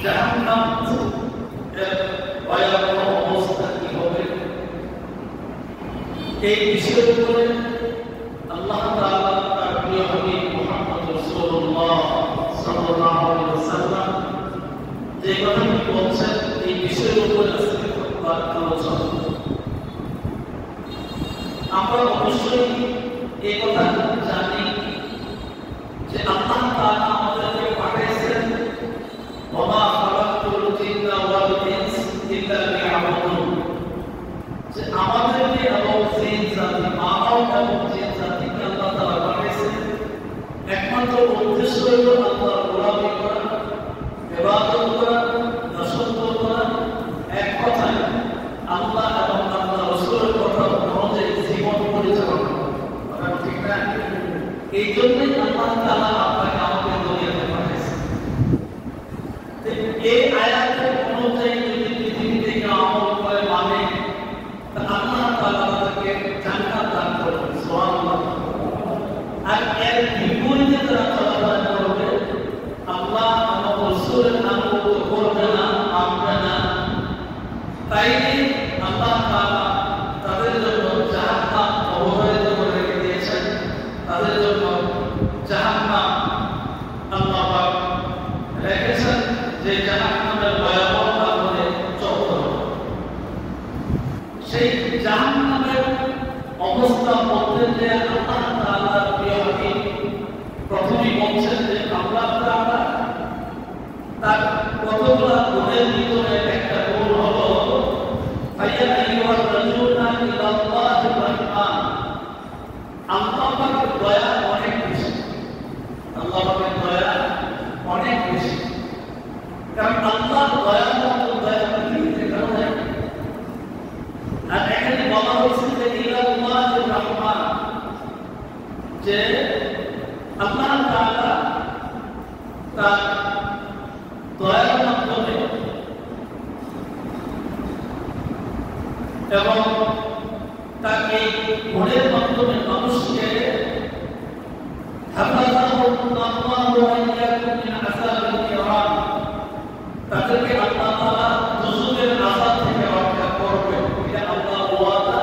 জাহান্নাম এর ভয়াবহ অবস্থা কি হবে এই বিষয়ের উপরে আল্লাহ তাআলা তার প্রিয় হাবিব মুহাম্মদ রাসূলুল্লাহ সাল্লাল্লাহু আলাইহি ওয়াসাল্লাম যে কথাটি বলছেন এই বিষয়ের উপরে আজকে তার আলোচনা। আমরা অবশ্যই এই কথা জানি যে আল্লাহ তাআলা আমাদেরকে পাঠিয়েছেন ওয়া খালাকতুল জিন্না ওয়াল ইনস ইল্লা লিয়াবুদুন, যে আমাদেরকে এবং জিন জাতি মানব এবং জিন জাতিকে আল্লাহ তাআলা পাঠিয়েছেন একমাত্র উদ্দেশ্য হলো আল্লাহর গোলামি করা, ইবাদত করা, দাসত্ব করা, এক কথায় আল্লাহ এবং আল্লাহ রাসূলের কথা অনুযায়ী জীবন পরিচালনা করা। ঠিক না? এই জন্যই আল্লাহ তাআলা আপনাকে আমাকে দুনিয়াতে পাঠিয়েছেন। এই আয়াতের অনুযায়ী যদি পৃথিবী থেকে আমল করে মানে আল্লাহ তাআলা তাকে জান্নাত দান করবেন। সুবহানাল্লাহ। আর এর বিপরীতে যারা চলাফেরা করবে আল্লাহ এবং রাসূলের আনুগত্য করবে না, মানবে না, তাইলে আল্লাহ তাআলা তাদের জন্য জাহান্নাম অবধারিত করে রেখে দিয়েছেন। তাদের জন্য জাহান্নাম আল্লাহ পাক রেখেছেন যে জাহান্নামের ভয়াবহ আগুনে জ্বলতে হবে। সেই জাহান্নামের অবস্থা বলতে যে আল্লাহ তাআলার প্রিয় হাবিব প্রথমেই বলছেন যে আল্লাহ তাআলা তার কতগুলো গুণের ভিতরে একটা গুণ হলো ফাইয়া আইয়ুহার রাজুলনা ইলাল্লাহির রাহমান। আল্লাহ পাকের দয়া অনেক বেশি, আল্লাহ পাকের দয়া অনেক বেশি। কারণ আল্লাহর দয়া মতো দয়া পৃথিবীতে কারো নেই। আর এখানে বলা হয়েছে যে ইলাল্লাহির রাহমান, যে আল্লাহ তাআলা তার দয়ার মাধ্যমে এবং তার এই গুণের মাধ্যমে মানুষকে তাদেরকে আল্লাহ তাআলা দুজকের আযাব থেকে রক্ষা করবেন। এটা আল্লাহর ওয়াদা।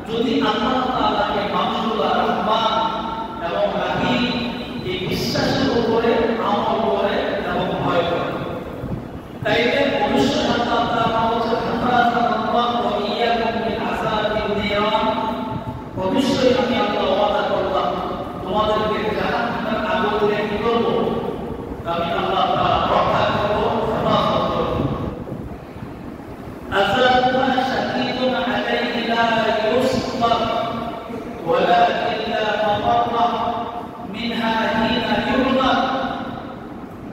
যদি আল্লাহ তাআলাকে মানুষগুলো রহমান এবং রাহিম এই বিশ্বাসের উপরে আমল করে এবং ভয় করে, তাইলে অবশ্যই আল্লাহ তাআলা হচ্ছে হাফাজাল্লাহ ওয়া ইয়াকুম মিন আযাবিন নিরাম। অবশ্যই আমি আল্লাহ ওয়াদা করলাম তোমাদেরকে জাহান্নামের আগুন থেকে কি করব, আমি আল্লাহ তাআলা রক্ষা করব, হেফাজত করব। আযাবুহা শাদীদুন আলাইহি লা ইউসবার ওয়ালাকিন লা মামাররা মিনহা হিনা ইউরমা।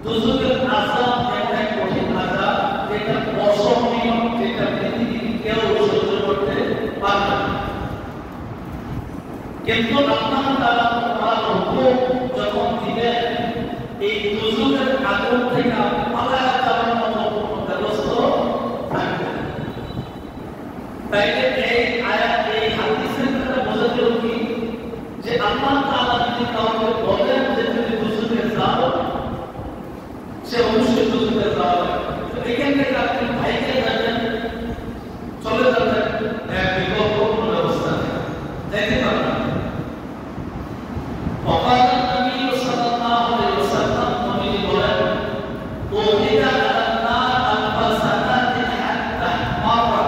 দুজকের আযাব একটা কঠিন আযাব, যেটা অসহনীয়, যেটা পৃথিবীর কেউ সহ্য করতে পারবে না। কিন্তু আল্লাহ তাআলা তার হুকুম যখন দিবেন এই দুজকের আগুন থেকে পালায়া যাওয়ার মতো কোনো ব্যবস্থা থাকবে না। তাইলে এই আয়াত, এই হাদিসের দ্বারা বোঝা গেল কি, যে আল্লাহ তাআলা যদি কাউকে বলেন যে তুমি দুজকে যাও, সে অবশ্যই দুজকে যাবে। তো এখান থেকে আপনি ভাইকে যাবেন, চলে যাবেন, এক বিকল্প কোনো ব্যবস্থা নেই, যাইতে পারবেন। وقال النبي صلى الله عليه وسلم نبي বলেন ওহিদা আল্লাহ আল-ফাসাদাত হাত্তা মারা,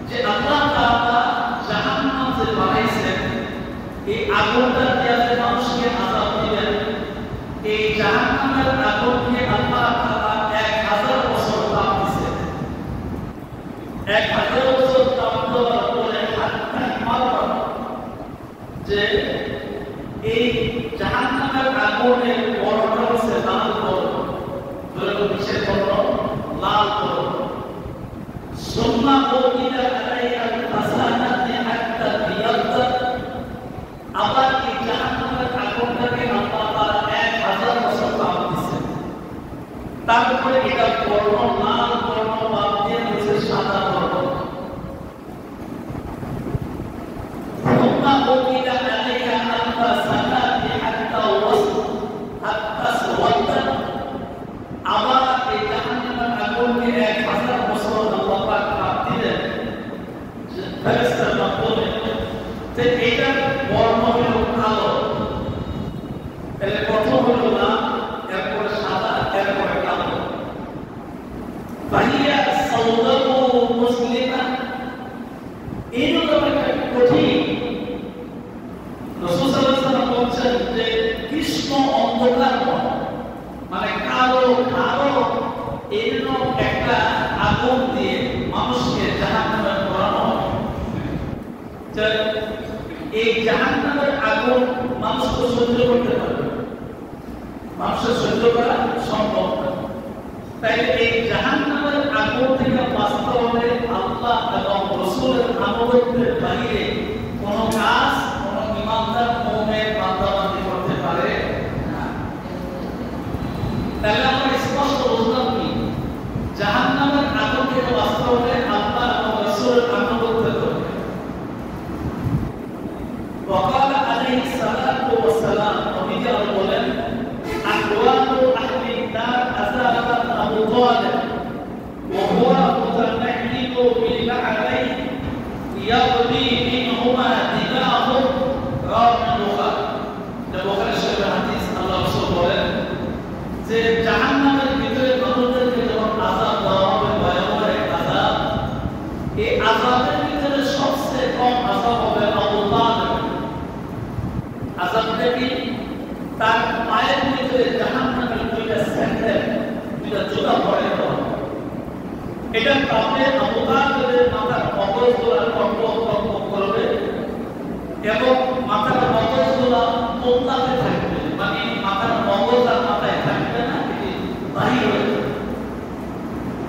যে আল্লাহ তাআলা জাহান্নাম যে বানাইছেন এই আগুনটা দিয়ে যে মানুষকে আযাব দিবেন, এই জাহান্নামের আগুনকে আল্লাহ তাআলা 1000 বছর তাপ দিয়েছেন। 1000 বছর তাপ দেওয়ার পরে হাত্তা মারা, যে এই জাহান্নামের আগুনের বর্ণটা হচ্ছে লাল বর্ণ, যেরকম কিসের বর্ণ, লাল বর্ণ। সুম্মা উকিদা আলাইহা আল-ফাসাদাত হাত্তা বিয়াদ্দাত। আবার এই জাহান্নামের আগুনটাকে আল্লাহ তাআলা 1000 বছর তাপ দিয়েছেন। তারপরে এটা বর্ণ, লাল বর্ণ বাদ দিয়ে হচ্ছে সাদা বর্ণ। সুম্মা উকিদা আলাইহা আল-ফাসাদাত হাত্তা ওয়াসত, হাত্তা সওয়াত। আবার এই মুসলিমা এইরকম একটা কঠিন রাসূল সাল্লাল্লাহু আলাইহি ওয়াসাল্লাম বলছেন যে কৃষ্ণ অন্ধকার মানে কালো কালো এরকম একটা আগুন দিয়ে মানুষকে জাহান্নামে পোড়ানো হবে। এই জাহান্নামের আগুন মানুষ তো সহ্য করতে পারবে, মানুষের সহ্য করা সম্ভব না। তাই এই জাহান্নামের আগুন থেকে বাঁচতে হলে আল্লাহ এবং রাসূলের আনুগত্যের বাইরে কোনো কাজ কোনো ঈমানদার মুমিন বান্দাবান্দি করতে পারে না। তাহলে আমরা স্পষ্ট বুঝলাম কি জাহান্নামের আগুন থেকে বাঁচতে হলে আল্লাহ এবং রাসূলের আনুগত্য করতে। وقال عليه الصلاة والسلام নবী বলেন أحوال أهل النار أزالة أبو طالب وهو متنعم بالنعلين يغلي منهما دماغه رواه البخاري। البخاري শরীফের হাদিস আল্লাহ রাসূল বলেন যে জাহান্নামের ভিতরে মানুষদেরকে যখন আযাব দেওয়া হবে ভয়াবহ এক আযাব, এই আযাবের ভিতরে সবচেয়ে কম আযাব হবে আবু তালেব। আযাবটা কি? তার পায়ের ভিতরে জাহান্নামের দুইটা স্যান্ডেল দুইটা জুতা পরে দেওয়া। এটা তাপে আবু তালেবের মাথার মগজগুলো কম্পন করবে এবং মাথার মগজগুলো তোলতে থাকবে, মানে মাথার মগজ আর মাথায় থাকবে না, এটি বাহির হয়ে যাবে।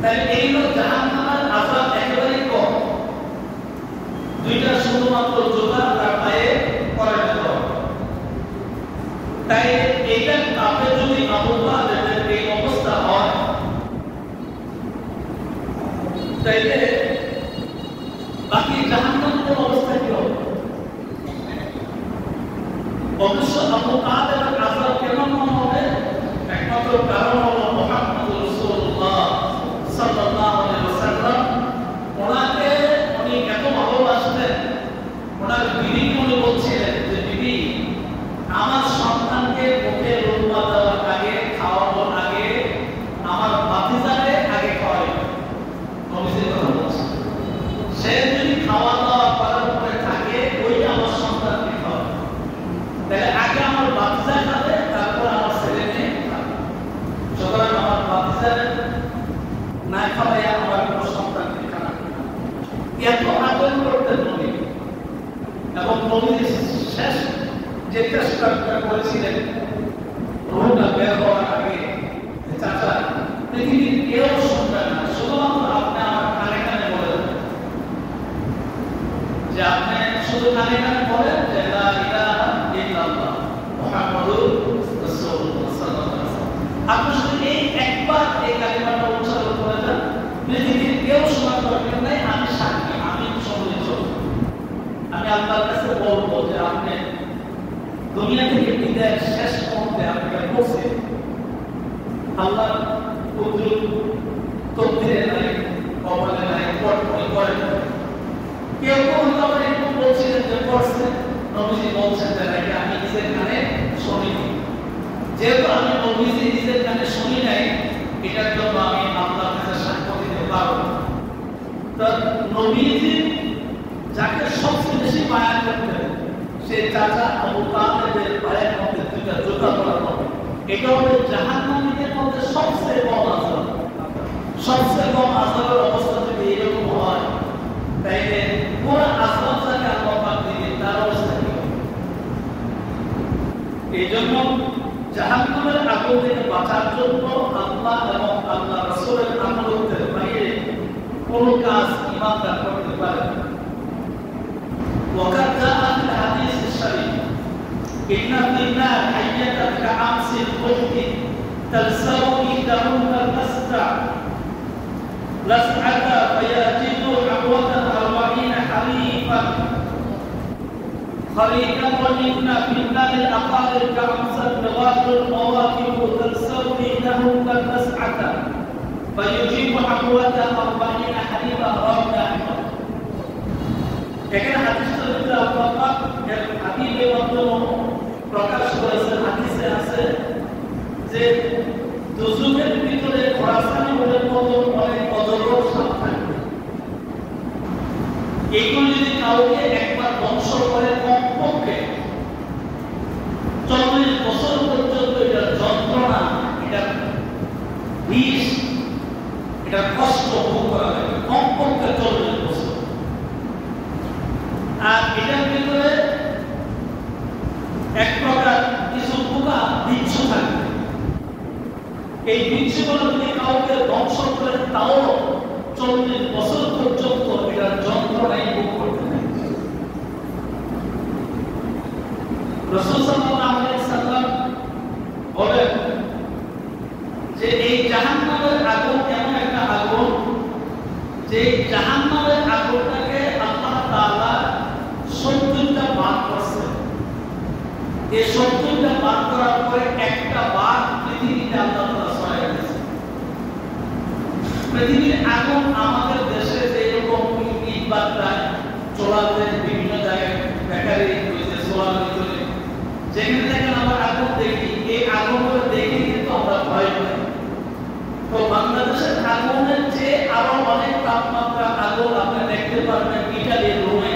তাই এই হলো জাহান্নামের আযাব একেবারে কম, দুইটা শুধুমাত্র জুতা তার পায়ে পরে দেওয়া। তাই এইটা তাপে যদি আবু তালেবের এই অবস্থা হয় তাইলে বাকি জাহান্নামের অবস্থা কি হবে? অবশ্য আবু তালেবের আযাব কেমন হবে? একমাত্র কারণ হলো মুহাম্মদ রাসূলুল্লাহ সাল্লাল্লাহু আলাইহি ওয়াসাল্লাম ওনাকে উনি এত ভালোবাসতেন, ওনার বিবি উনি বলছিলেন যে বিবি আমার সন্তানকে মুখে রুম্মা দেওয়ার আগে খাওয়ানোর আগে আমার ভাতিজাকে আগে খাওয়াই। নবীজির কথা বলছে, সে যদি খাওয়া দাওয়া করার পরে থাকে ওই আমার সন্তানকে খাওয়াবে, তাহলে আগে আমার ভাতিজা খাবে তারপর আমার ছেলে মেয়ে খাবে। সুতরাং আমার ভাতিজার না খাওয়াই আমার কোনো সন্তানকে খাওয়াবে। এত আদর করতেন নবী এবং নবীর শেষ যে চেষ্টা করেছিলেন রুহটা বের হওয়ার আগে, চাচা পৃথিবীর কেউ শুনবে না, শুধুমাত্র আপনি আমার কানে কানে বলেন যে আপনি শুধু কানে কানে বলেন যে লা ইলাহা ইল্লাল্লাহ মুহাম্মাদুর রাসূলুল্লাহ সাল্লাল্লাহু আলাইহি ওয়াসাল্লাম। আপনি শুধু এই একবার এই কালিমাটা উচ্চারণ করে যান, পৃথিবীর কেউ শোনার দরকার নাই, আমি সাক্ষী, আমি সম্মিলিত। আমি আল্লাহর কাছে বলবো যে আপনি দুনিয়া থেকে বিদায়ের শেষ মুহূর্তে আপনাকে পৌঁছে আল্লাহ কুদরত তকদিরে নাই, কপালে নাই, করে কেউ হয়তো আবার এরকম বলছিলেন যে পড়ছে, নবীজি বলছেন যে নাকি আমি নিজের কানে শুনিনি। যেহেতু আমি নবীজি নিজের কানে শুনি নাই, এটার জন্য আমি আল্লাহর কাছে সাক্ষ্য দিতে পারবো। তো নবীজি যাকে সবচেয়ে বেশি মায়া করতেন সে চাচা আবু তালেবের পায়ের মধ্যে দুইটা জুতা পরানো, এটা হলো জাহান্নামীদের মধ্যে সবচেয়ে কম আযাব। সবচেয়ে কম আযাবের অবস্থা যদি এরকম হয় তাইলে পুরো আযাব যাকে আল্লাহ পাক দিবেন তার অবস্থা কি হবে? এই জন্য জাহান্নামের আগুন থেকে বাঁচার জন্য আল্লাহ এবং আল্লাহ রাসূলের আনুগত্যের বাইরে কোনো কাজ ঈমানদার করতে পারে না। وقد جاء في الحديث الشريف إن في النار حية كعمس البخت تلسع إحداهن الأسدع لسعة فيجد حقوة 40 حريفا خريفا وإن في النار الأقارب كعمس النغاة المواكب تلسع إحداهن الأسعة فيجيب حقوة 40 حريفا رواه أحمد। এখানে হাদিসটা যদি আল্লাহ পাক এর হাদিসের মাধ্যমে প্রকাশ করেছেন, হাদিসে আছে যে দুজুকের ভিতরে খোরাসানি ওদের মতো অনেক অজগর সাপ থাকবে। এইগুলো যদি কাউকে একবার ধ্বংস করে কমপক্ষে 40 বছর পর্যন্ত এটা যন্ত্রণা, এটা বিষ, এটা কষ্ট ভোগ করা লাগে কমপক্ষে 40 বছর। আর এটার ভিতরে এক প্রকার কিছু পোকা বিচ্ছু থাকবে। এই বিচ্ছুগুলো যদি কাউকে ধ্বংস করে তাও 40 বছর পর্যন্ত এটা যন্ত্রণাই ভোগ করতে থাকে। রাসূল সাল্লাল্লাহু আলাইহি সাল্লাম বলেন যে এই জাহান্নামের আগুন এমন একটা আগুন যে জাহান্নামের আগুনটাকে আল্লাহ তাআলা 70টা ভাগ করছে। এই 70টা ভাগ করার পরে একটা ভাগ পৃথিবীতে আল্লাহ তাআলা ছড়ায় দিয়েছে। পৃথিবীর আগুন আমাদের দেশে যেরকম ইট বাট্টায় চলাতে বিভিন্ন জায়গায় বেকারি হয়েছে সোলার ভিতরে যেখানে দেখেন আমরা আগুন দেখি, এই আগুনগুলো দেখে কিন্তু আমরা ভয় পাই। তো বাংলাদেশের আগুনের চেয়ে আরো অনেক তাপমাত্রা আগুন আপনি দেখতে পারবেন ইটালির রোমে,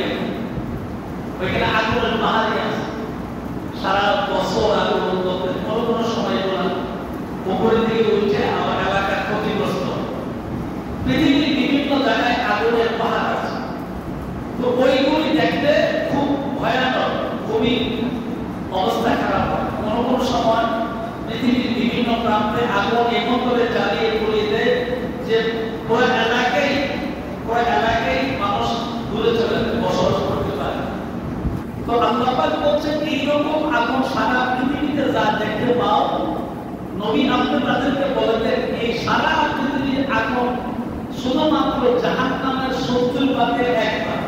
ওইখানে আগুনের পাহাড়ি আছে, সারা বছর আগুন উত্তপ্ত, কোনো সময় বলা উপরের দিকে উঠে আমার এলাকার ক্ষতিগ্রস্ত। পৃথিবীর বিভিন্ন জায়গায় আগুনের পাহাড় আছে। তো ওইগুলি দেখতে খুব ভয়ানক, খুবই অবস্থা খারাপ হয়। কোনো সময় পৃথিবীর বিভিন্ন প্রান্তে আগুন এমন করে জ্বালিয়ে পুড়িয়ে দেয় যে পুরো এলাকায় মানুষ দূরে চলে বসবাস করতে পারে। তো আল্লাহ পাক বলছেন এইরকম আগুন সারা পৃথিবীতে যা দেখতে পাও, নবী আপনি তাদেরকে বলেছেন এই সারা পৃথিবীর আগুন শুধুমাত্র জাহান্নামের 70 ভাগের 1 ভাগ।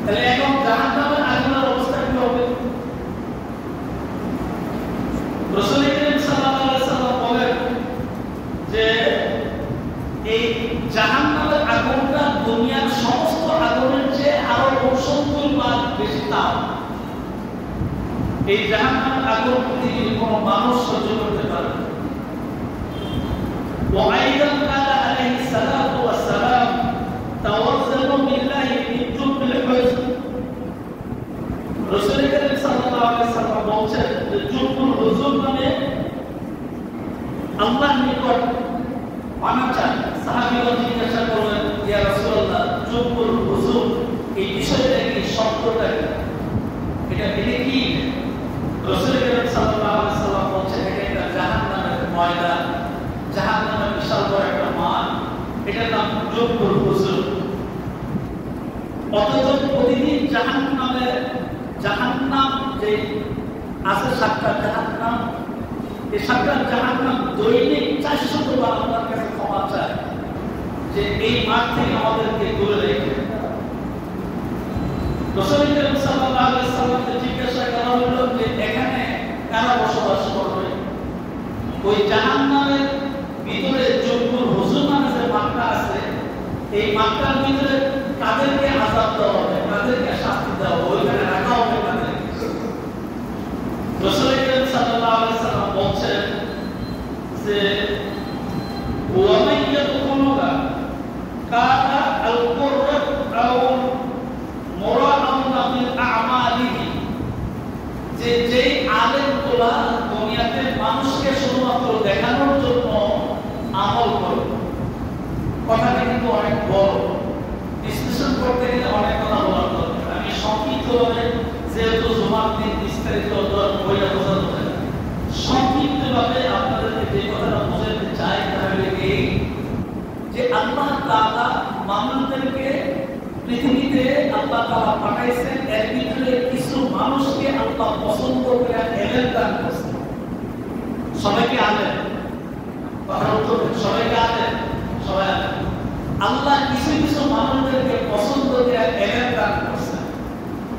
তাহলে এখন জাহান্নামের আগুনের অবস্থা কি হবে? রাসূল করিম সাল্লাল্লাহু আলাইহি সাল্লাম বলেন যে এই জাহান্নামের আগুনটা দুনিয়ার সমস্ত আগুনের চেয়ে আরো 70 ভাগ বেশি তাপ। এই জাহান্নামের আগুন পৃথিবীর কোনো মানুষ সহ্য করতে পারে না। وأيضا قال عليه الصلاة والسلام توزنوا بالله من جب الحزن। রাসূল করিম সাল্লাল্লাহু আলাইহি সাল্লাম বলেন যে জুবুল হুজুন মানে আল্লাহর নিকট মানা চান। সাহাবীগণ জিজ্ঞাসা করলেন ইয়া রাসূলুল্লাহ জুবুল হুজুন এই বিষয়টা কি, শব্দটা কি, এটা কি? রাসূল করিম সাল্লাল্লাহু আলাইহি সাল্লাম বলেন এটা জাহান্নামের ময়দান, জাহান্নামের বিশাল বড় একটা মাঠ, এটার নাম জুবুল হুজুন। অথচ প্রতিদিন জাহান্নাম যে আছে 7টা জাহান্নাম, এই 7টা জাহান্নাম দৈনিক 400 বার আল্লাহর কাছে ক্ষমা চায় যে এই মাঠ থেকে আমাদেরকে দূরে রেখে। রাসূল করিম সাল্লাল্লাহু আলাইহি সাল্লামকে জিজ্ঞাসা করা হলো যে এখানে কারা বসবাস করবে? ওই জাহান্নামের ভিতরে জুবুল হুজুন নামে যে মাঠটা আছে, এই মাঠটার ভিতরে তাদেরকে আযাব দেওয়া হবে, তাদেরকে শাস্তি দেওয়া হবে, ওইখানে রাখা হবে তাদেরকে। রাসূল করিম সাল্লাল্লাহু আলাইহি সাল্লাম বলেন যে ওয়া মান ইয়াদখুলুহা কানা আল-কুররাত আও মুরাআউনা বিল আ'মালিহি, যে যেই আলেমগুলা দুনিয়াতে মানুষকে শুধুমাত্র দেখানোর জন্য আমল করে। কথাটা কিন্তু অনেক বড়, বিশ্লেষণ করতে গেলে অনেক কথা বলার দরকার। আমি সংক্ষিপ্তভাবে, যেহেতু জুমার দিন বিস্তারিত বইটা বোঝাতে চাই, সংক্ষিপ্তভাবে আপনাদেরকে যে কথাটা বোঝাতে চাই তাহলে এই যে আল্লাহ তাআলা মানুষদেরকে পৃথিবীতে আল্লাহ তাআলা পাঠাইছেন, এর ভিতরে কিছু মানুষকে আল্লাহ পছন্দ করে এলেম দান করেছেন। সবাইকে আলেম, কথা উত্তর সবাইকে আলেম, সবাই আলেম। আল্লাহ কিছু কিছু মানুষদেরকে পছন্দ করে এলেম দান করেছেন।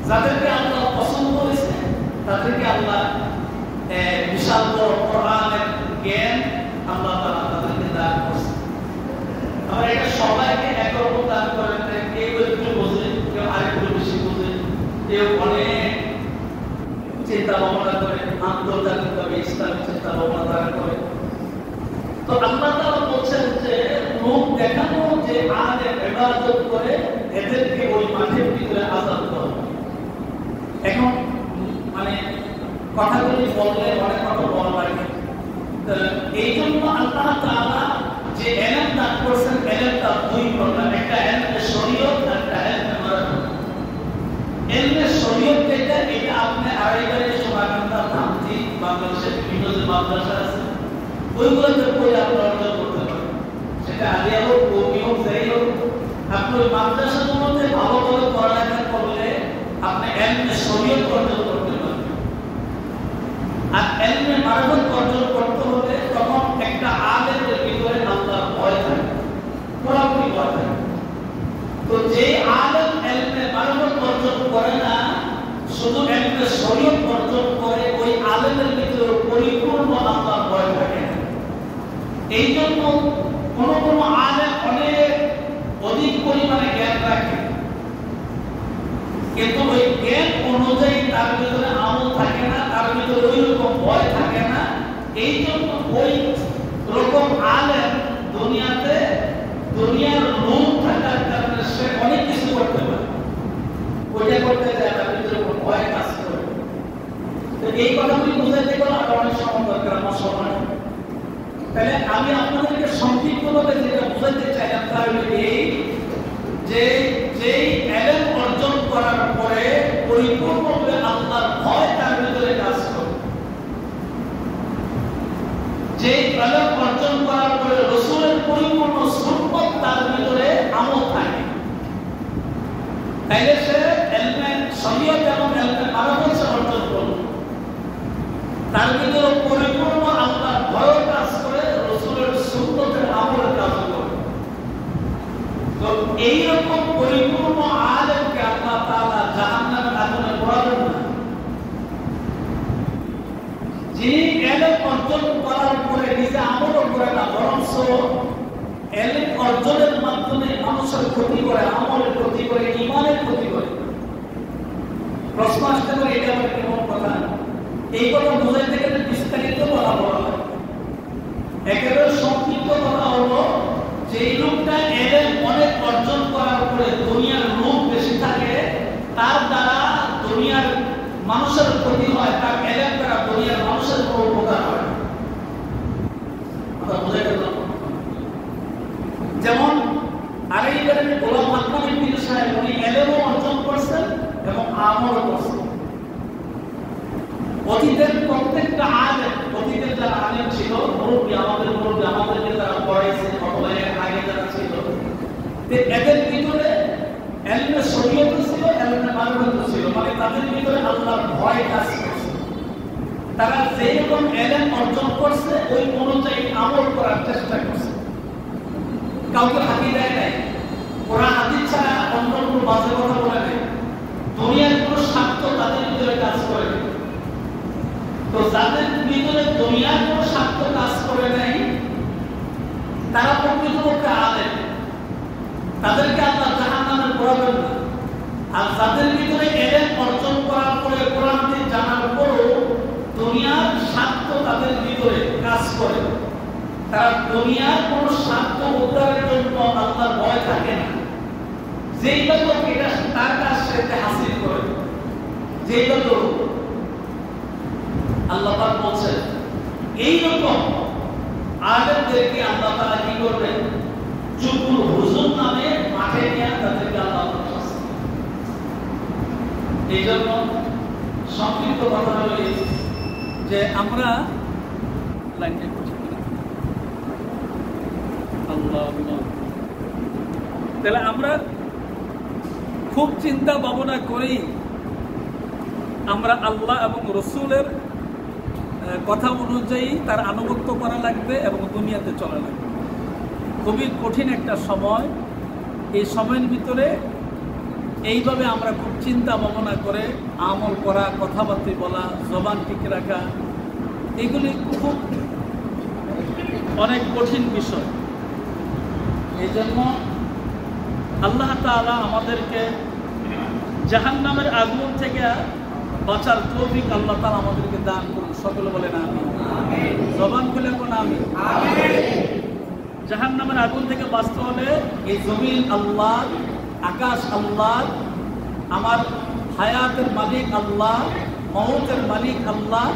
যাদেরকে আল্লাহ পছন্দ করেছে তাদেরকে আল্লাহ বিশাল বড় কোরআনের জ্ঞান আল্লাহ তাআলা তাদেরকে দান করেছেন। আমরা এটা সবাইকে একরকম দান করেন, কেউ একটু বোঝে, কেউ আরেকটু বেশি বোঝে, কেউ অনেক চিন্তা ভাবনা করে, আন্তর্জাতিকভাবে ইসলামী চিন্তা ভাবনা তারা করে। তো আল্লাহ তাআলা বলছেন যে লোক দেখানো যে আলেম ইবাদত করে এদেরকে ওই মাঠের ভিতরে আজাদ করা। এখন মানে কথাগুলি বললে অনেক কথা বলা লাগে, এই জন্য আল্লাহ তাআলা যে এলেম দান করছেন, এলেমটা দুই প্রকার, একটা এলেমে শরীয়ত, একটা এলেমে মারাফত। এলেমে শরীয়ত যেটা, এটা আপনি আড়াইবারে সোনাকান্দা ধামতি বাংলাদেশের বিভিন্ন যে মাদ্রাসা আছে ওইগুলোতে পড়ে আপনি অর্জন করতে পারেন, সেটা আলিয়া হোক, কওমি হোক, যাই হোক। আপনি ওই মাদ্রাসাগুলোতে ভালোভাবে পড়ালেখা করলে আপনি এলেমে শরীয়ত অর্জন করতে পারেন। আর এলেমে মারাফত অর্জন করতে হলে তখন একটা আলেমের ভিতরে আল্লাহর ভয় থাকে, পুরোপুরি ভয় থাকে। তো যে আলেম এলেমে মারাফত অর্জন করে না, শুধু এলেমে শরীয়ত অর্জন করে, ওই আলেমের ভিতরে পরিপূর্ণ আল্লাহর ভয় থাকে না। এই জন্য কোন কোন আলেম অনেক অধিক পরিমাণে জ্ঞান রাখে, কিন্তু ওই জ্ঞান অনুযায়ী তার ভিতরে আমল থাকে না, তার ভিতরে ওই রকম ভয় থাকে না। এই জন্য ওই রকম আলেম দুনিয়াতে দুনিয়ার লোক থাকার কারণে সে অনেক কিছু করতে পারে, ওইটা করতে যায় তার ভিতরে কোনো ভয় কাজ করে। তো এই কথাগুলি বুঝাইতে গেলে আরো অনেক সময় দরকার, আমার সময়। তাহলে আমি আপনাদেরকে সংক্ষিপ্তভাবে যেটা বুঝাতে চাইলাম তা হলো এই যে যেই এলেম অর্জন করার পরে পরিপূর্ণভাবে আল্লাহর ভয় তার ভিতরে কাজ করে, যে এলেম অর্জন করার পরে রাসূলের পরিপূর্ণ সুন্নাত তার ভিতরে আমল থাকে, তাইলে সে এলমে শরীয়ত এবং এলমে মারাফত অর্জন করবে, তার ভিতরে পরিপূর্ণ আল্লাহর ভয় কাজ করে, রাসূলের সুন্নাতের আমল কাজ করে। তো এই রকম পরিপূর্ণ আলেমকে আল্লাহ তাআলা জাহান্নামের আগুনে পোড়াবেন না। যিনি এলেম অর্জন করার পরে নিজে আমলও করে না, বরং এলেম অর্জনের মাধ্যমে মানুষের ক্ষতি করে, আমলের ক্ষতি করে, ঈমানের ক্ষতি করে। প্রশ্ন আসতে পারে এটা আবার কেমন কথা? এই কথা বোঝাইতে গেলে বিস্তারিত বলা হয়। একেবারে সংক্ষিপ্ত কথা হলো, যে লোকটা এলেম অনেক অর্জন করার পরে দুনিয়ার লোভ বেশি থাকে, তার দ্বারা দুনিয়ার মানুষের ক্ষতি হয়, তার এলেম দ্বারা দুনিয়ার মানুষের কোনো উপকার হয় না। বোঝা গেল? যেমন আড়াইবারের গোলাম মাকবুল পীর সাহেব, উনি এলেমও অর্জন করছেন এবং আমলও করছেন। অতীতের প্রত্যেকটা আলেম, অতীতের যারা আলেম ছিল, মুরব্বী, আমাদেরকে তারা পড়াইছে, অথবা এর আগে যারা ছিল, এদের ভিতরে এলমে শরীয়ত ছিল, এলমে মারাফত ছিল, মানে তাদের ভিতরে আল্লাহর ভয় কাজ করছে। তারা যেরকম এলেম অর্জন করছে ওই অনুযায়ী আমল করার চেষ্টা করছে, কাউকে হাতি দেয় নাই, ওরা হাতি ছাড়া অন্য কোনো বাজে কথা বলে নাই, দুনিয়ার কোনো স্বার্থ তাদের ভিতরে কাজ করে। তো যাদের ভিতরে দুনিয়ার কোনো স্বার্থ কাজ করে নাই, তারা প্রকৃতপক্ষে আলেম, তাদেরকে আল্লাহ জাহান্নামে পোড়াবেন না। আর যাদের ভিতরে এলেম অর্জন করার পরে, কোরআন জানার পরেও দুনিয়ার স্বার্থ তাদের ভিতরে কাজ করে, তারা দুনিয়ার কোনো স্বার্থ উদ্ধারের জন্য আল্লাহর ভয় থাকে না। যেইটা তো এটা তার কাজ সেটা হাসিল করে, যেইটা তো আল্লাহ পাক বলছেন এইরকম আলেমদেরকে আল্লাহ তাআলা কি করবেন? চুকুর হুজুর নামে মাঠে নিয়ে তাদেরকে আল্লাহ শাস্তি দিবেন। এই জন্য সংক্ষিপ্ত কথা হলো যে আমরা লাইনটা করছি আল্লাহ, তাহলে আমরা খুব চিন্তা ভাবনা করি, আমরা আল্লাহ এবং রসুলের কথা অনুযায়ী তার আনুগত্য করা লাগবে এবং দুনিয়াতে চলা লাগবে। খুবই কঠিন একটা সময়, এই সময়ের ভিতরে এইভাবে আমরা খুব চিন্তা ভাবনা করে আমল করা, কথাবার্তা বলা, জবান ঠিক রাখা, এগুলি খুব অনেক কঠিন বিষয়। এই জন্য আল্লাহ তাআলা আমাদেরকে জাহান্নামের আগুন থেকে বাঁচার তৌফিক আল্লাহ তাআলা আমাদেরকে দান করুন। সকলে বলেন আমিন। জবান খুলে কোন আমিন। জাহান্নামের আগুন থেকে বাঁচতে হলে এই জমিন আল্লাহ আকাশ আল্লাহ, আমার হায়াতের মালিক আল্লাহ, মওতের মালিক আল্লাহ,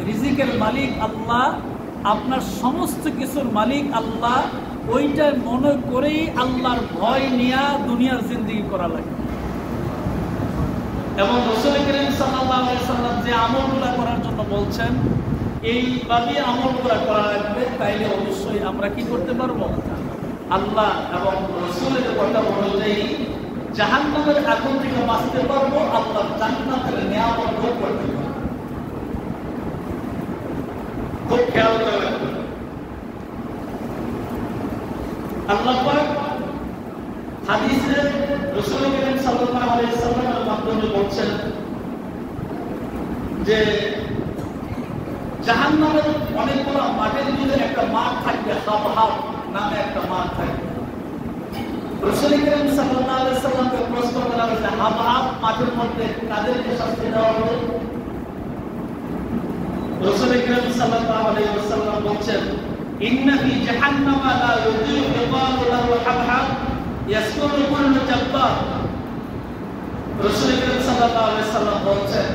রিজিকের মালিক আল্লাহ, আপনার সমস্ত কিছুর মালিক আল্লাহ, ওইটা মনে করেই আল্লাহর ভয় নিয়ে দুনিয়ার জিন্দেগি করা লাগে। এবং রাসূল করিম সাল্লাল্লাহু আলাইহি সাল্লাম যে আমলগুলো করার জন্য বলছেন, এইভাবে আমলগুলো করা লাগবে, তাইলে অবশ্যই আমরা কি করতে পারবো? আল্লাহ এবং রাসূলের কথা অনুযায়ী জাহান্নামের আগুন থেকে বাঁচতে পারবো, আল্লাহর জান্নাতের নিয়ামত ভোগ করতে পারবো। খুব খেয়াল করে রাখবেন। আল্লাহ পাক হাদিসে রাসূল করিম সাল্লাল্লাহু আলাইহি সাল্লামের মাধ্যমে বলছেন যে জাহান্নামের অনেকগুলো মাঠের মধ্যে একটা মাঠ থাকবে, হাবহাব নামে একটা মাঠ থাকবে। রাসূল করিম সাল্লাল্লাহু আলাইহি সাল্লামকে প্রশ্ন করা হয়েছে, হাবহাব মাঠের মধ্যে কাদেরকে শাস্তি দেওয়া হবে? রাসূল করিম সাল্লাল্লাহু আলাইহি ওয়াসাল্লাম বলছেন, ইন্না ফি জাহান্নামা লা ইউযিউ ইবাদু লাহু হাবহাব ইয়াসকুনু কুল্লু জাব্বার। রাসূল করিম সাল্লাল্লাহু আলাইহি সাল্লাম বলছেন,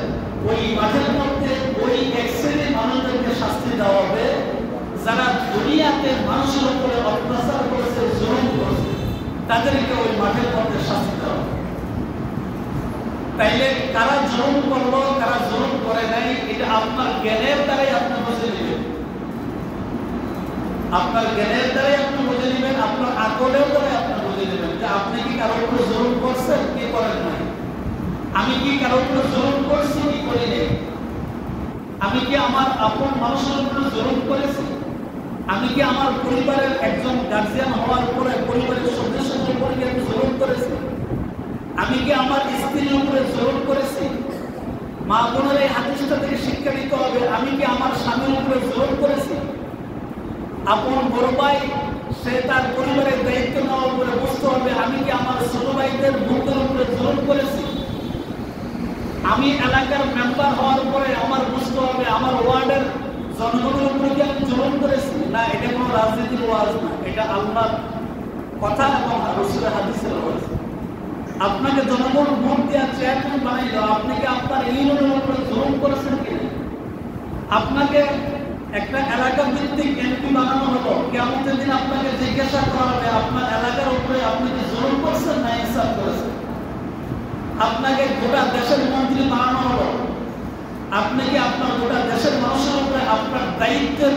ওই মাঠের মধ্যে ওই এক শ্রেণীর মানুষদেরকে শাস্তি দেওয়া হবে যারা দুনিয়াতে মানুষের উপরে অত্যাচার করেছে, জুলুম করেছে, তাদেরকে ওই মাঠের মধ্যে শাস্তি দেওয়া হবে। তাইলে কারা জুলুম করলো, কারা জুলুম করে নাই, এটা আপনার জ্ঞানের দ্বারাই আপনি বুঝে নেবেন। আপনার জ্ঞানের দ্বারাই আপনি বুঝে নেবেন, আপনার আকলের দ্বারাই আপনি বুঝে নেবেন যে আপনি কি কারোর উপরে জুলুম করছেন কি করেন নাই। আমি কি কারোর উপরে জুলুম করছি কি করি নাই। আমি কি আমার আপন মানুষের উপরে জুলুম করেছি। আমি কি আমার পরিবারের একজন গার্জিয়ান হওয়ার পরে পরিবারের সদস্যদের উপরে কি আমি জুলুম করেছি। আমি কি আমার স্ত্রীর উপরে জুলুম করেছি। মা বোনের এই হাদিসটা থেকে শিক্ষা নিতে হবে, আমি কি আমার স্বামীর উপরে জুলুম করেছি। আপন বড় ভাই সে তার পরিবারের দায়িত্ব নেওয়ার পরে বুঝতে হবে, আমি কি আমার ছোট ভাইদের বোনদের উপরে জুলুম করেছি। আমি এলাকার মেম্বার হওয়ার পরে আমার বুঝতে হবে, আমার ওয়ার্ডের জনগণের উপরে কি আমি জুলুম করেছি। না, এটা কোনো রাজনীতির ওয়াজ না, এটা আল্লাহর কথা এবং রাসূলের হাদিসের ওয়াজ। আপনাকে জনগণ ভোট দেওয়া চেয়ারম্যান বানাইল, আপনি কি আপনার ইউনিয়নের উপরে জুলুম করেছেন কিনা। আপনাকে একটা এলাকা ভিত্তিক এমপি বানানো হলো, কিয়ামতের দিন আপনাকে জিজ্ঞাসা করা হবে আপনার এলাকার উপরে আপনি কি জুলুম করছেন না ইনসাফ করেছেন। আপনাকে গোটা দেশের মন্ত্রী বানানো হলো, আপনি কি আপনার গোটা দেশের মানুষের উপরে আপনার দায়িত্বের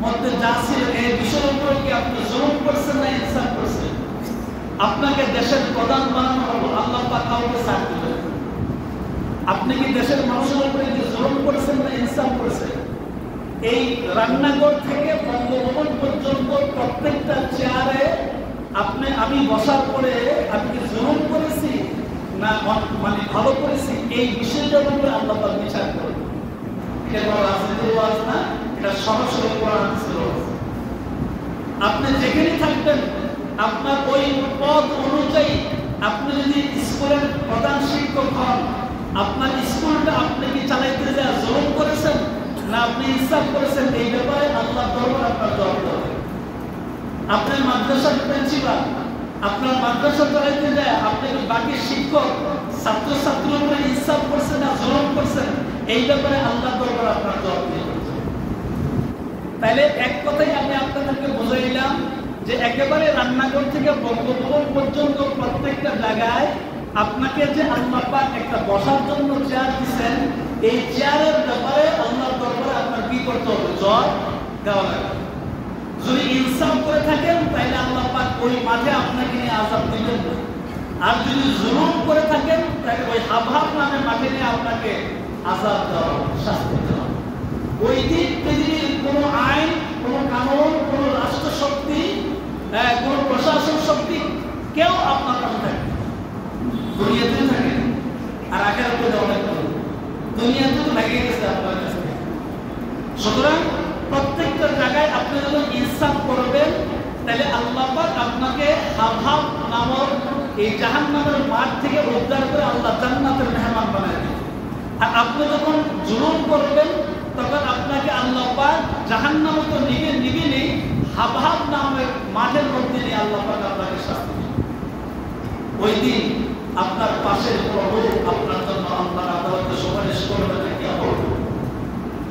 মধ্যে যা ছিল এই বিষয়ের উপরে কি আপনি জুলুম করছেন না ইনসাফ করছেন। আপনাকে দেশের প্রধান বানানো হলো, আল্লাহ পাক কাউকে ছাড় দিবেন। আপনি কি দেশের মানুষের উপরে কি জুলুম করেছেন না ইনসাফ করেছেন। এই রান্নাঘর থেকে বঙ্গভবন পর্যন্ত প্রত্যেকটা চেয়ারে আমি বসার পরে আমি কি জুলুম করেছি না মানে ভালো করেছি, এই বিষয়টার উপরে আল্লাহ পাক বিচার করবেন। এটা কোনো রাজনীতির ওয়াজ না, এটা সরাসরি কোরআন হাদিসের ওয়াজ। আপনি যেখানে থাকবেন আপনার ওই পদ অনুযায়ী, আপনি যদি স্কুলের প্রধান শিক্ষক হন, আপনার স্কুলটা আপনি কি চালাইতে যা জুলুম করেছেন না আপনি ইনসাফ করেছেন, এই ব্যাপারে আল্লাহর দরবারে আপনার জবাব দেবে। আপনার মাদ্রাসার প্রিন্সিপাল আপনার মাদ্রাসা চালাইতে যায়, আপনি কি বাকি শিক্ষক ছাত্র ছাত্রীর উপরে ইনসাফ করছেন না জুলুম করছেন, এই ব্যাপারে আল্লাহর দরবারে আপনার জবাব দিতে হবে। তাহলে এক কথাই আমি আপনাদেরকে বুঝাইলাম যে একেবারে রান্নাঘর থেকে বঙ্গভবন পর্যন্ত প্রত্যেকটা জায়গায় আপনাকে যে আল্লাহ পাক একটা বসার জন্য চেয়ার দিচ্ছেন, এই চেয়ারের ব্যাপারে আল্লাহর দরবারে আপনার কি করতে হবে, জবাব দেওয়া লাগবে। যদি ইনসাফ করে থাকেন তাহলে আল্লাহ পাক ওই মাঠে আপনাকে নিয়ে আযাব দিবেন না। আর যদি জুলুম করে থাকেন তাহলে ওই হাবহাব নামে মাঠে নিয়ে আপনাকে আযাব দেওয়া হবে, শাস্তি দেওয়া হবে। ওই দিন পৃথিবীর কোনো আইন, কোনো কানুন, কোনো রাষ্ট্র শক্তি, কোনো প্রশাসন শক্তি কেউ আপনার কাছে থাকে দুনিয়াতে থাকে, আর আখিরাতে অনেক দুনিয়াতে তো লেগে গেছে আপনার কাছে। সুতরাং প্রত্যেকটা জায়গায় আপনি যখন ইনসাফ করবেন তাহলে আল্লাহ পাক আপনাকে হাবহাব নামক এই জাহান্নামের মাঠ থেকে উদ্ধার করে আল্লাহ জান্নাতের মেহমান বানায় দেবেন। আর আপনি যখন জুলুম করবেন তখন আপনাকে আল্লাহ পাক জাহান্নামে তো নিবে নেই, হাবহাব নামের মাঠের মধ্যে নিয়ে আল্লাহ পাক আপনাকে শাস্তি দেবেন। ওই দিন আপনার পাশের প্রভু আপনার জন্য আল্লাহর আদালতে সুপারিশ করবে না কি হবে?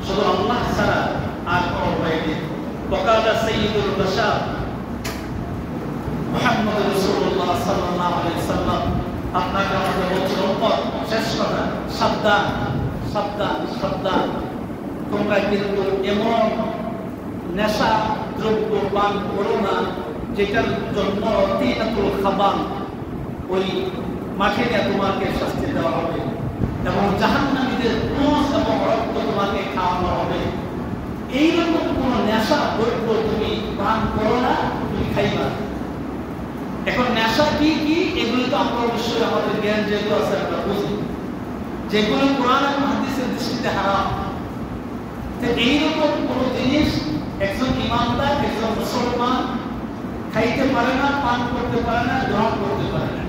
শুধু আল্লাহ ছাড়া আর কোনো উপায় নেই। ওয়াকালা সাইয়্যিদুল বাশার মুহাম্মদ রাসূলুল্লাহ সাল্লাল্লাহু আলাইহি ওয়াসাল্লাম আপনাকে আমাদের বলছেন উম্মত, শেষ কথা, সাবধান সাবধান সাবধান, তোমরা কিন্তু এমন নেশা দ্রব্য পান করো না যেটার জন্য তিনাতুল খাবান, ওই মাঠে নিয়ে তোমাকে শাস্তি দেওয়া হবে এবং জাহান্নামীদের ক্রোশ এবং রক্ত তোমাকে খাওয়ানো হবে। এইরকম কোন নেশা দ্রব্য তুমি পান করো না, তুমি খাইবা। এখন নেশা কি কি এগুলো তো আমরা অবশ্যই আমাদের জ্ঞান যেহেতু আছে আমরা বুঝি, যেগুলো কোরআন এবং হাদিসের দৃষ্টিতে হারাম। তো এইরকম কোন জিনিস একজন ইমানদার, একজন মুসলমান খাইতে পারে না, পান করতে পারে না, গ্রহণ করতে পারে না,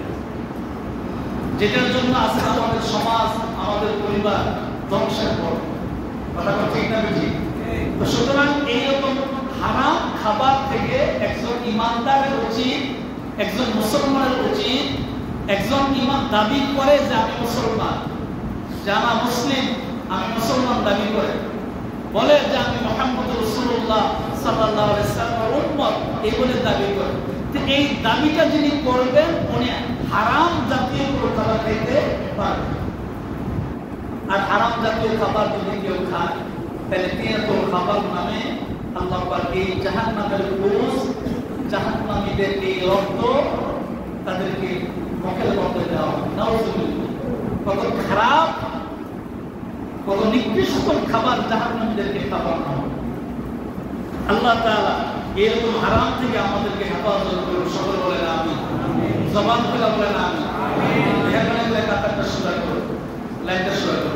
যেটার জন্য আজকে আমাদের সমাজ, আমাদের পরিবার ধ্বংসের পথ। কথা ঠিক না বেশি? তো সুতরাং এইরকম হারাম খাবার থেকে একজন ইমানদারের উচিত, একজন মুসলমানের উচিত, একজন ইমান দাবি করে যে আমি মুসলমান, জানা মুসলিম, আমি মুসলমান দাবি করে, বলে যে আমি মুহাম্মদ রাসূলুল্লাহ সাল্লাল্লাহু আলাইহি ওয়াসাল্লামের উম্মত, এই বলে দাবি করে। তো এই দাবিটা যিনি করবেন উনি হারাম জাতীয় কোনো খাবার খাইতে পারবেন। আর হারাম জাতীয় খাবার যদি কেউ খায় তাহলে তিনাতুল খাবার নামে আল্লাহ পাক এই জাহান্নামের ক্রোশ, জাহান্নামীদের এই রক্ত তাদেরকে মুখের মধ্যে দেওয়া হবে। নাউযুবিল্লাহ, কত খারাপ, কত নিকৃষ্ট খাবার জাহান্নামীদেরকে খাওয়ানো হবে। আল্লাহ তাআলা এরকম হারাম থেকে আমাদেরকে হেফাজত করুন। সকলে বলেন আমিন। জবান খুলে বলেন আমিন। এখানে লাইনটা শুরু করুন।